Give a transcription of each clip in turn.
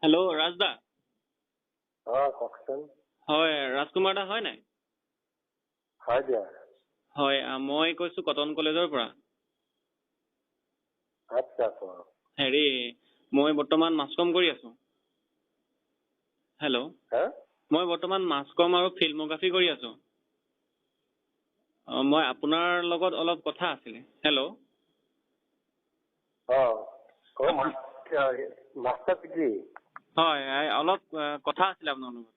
Hello' ৰাজদা। কওকচোন। হয়, ৰাজকুমাৰ দা হয় নাই? হয় দিয়া। হয়, মই কৈছো কটন কলেজৰ পৰা। আচ্ছা কোৱা। হেৰি, মই বৰ্তমান মাছ কম কৰি আছো। হেল্ল'। হা? মই বৰ্তমান মাছ কম আৰু ফিল্মগ্ৰাফী কৰি আছো। মই আপোনাৰ লগত অলপ কথা আছিলে। হেল্ল'। Master degree. হয়, অলপ কথা আছিলে আপোনাৰ লগত।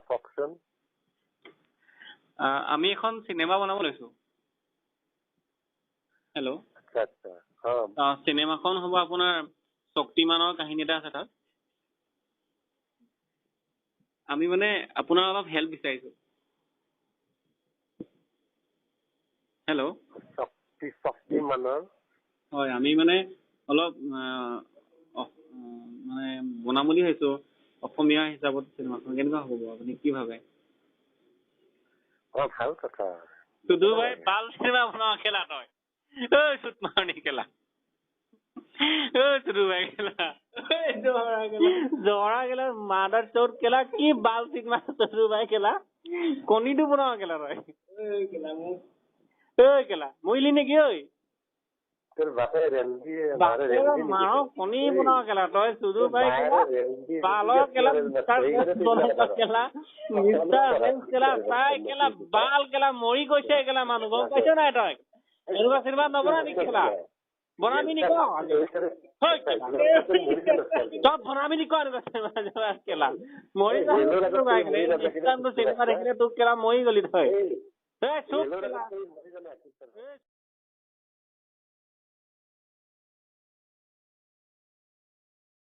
কওকচোন। আমি এখন চিনেমা বনাব লৈছো। হেল্ল'। আচ্ছা আচ্ছা। চিনেমাখন হ'ব আপোনাৰ শক্তিমানৰ কাহিনী এটা আছে তাত। আমি মানে আপোনাৰ অলপ হেল্প বিচাৰিছো। হেল্ল'। শক্তিমানৰ। হয়, আমি মানে অলপ মানে বনাম বুলি ভাবিছো। অসমীয়া হিচাপত চিনেমাখন কেনেকুৱা হ'ব বাৰু, আপুনি কি ভাবে? ভাল কথা। শুধু ভাই বাল চিনেমা বনাও খেলা তই। চুত মাৰণি খেলা। শুধু ভাই খেলা। জহৰা খেলা মাদাৰ চোট খেলা কি বাল চিনেমা শুধু ভাই খেলা। কণীটো বনাও খেলা তই। কেলা মৰিলি নেকি ঐ? তোৰ বাপে ৰেন্দি মাৰ কণী বনাও খেলা তই শুধু ভাই খেলা। বালৰ খেলা খেলা খেলা চাই খেলা বাল খেলা মৰি গৈছে খেলা মানুহ গম পাইছ নাই তই? এনেকুৱা চিনেমা নবনাবি খেলা। বনাবি নি ক? তই বনাবি নি ক এনেকুৱা খেলা? মৰি চিনেমা দেখিলে তোক খেলা মৰি গলি তই। চুপ খেলা।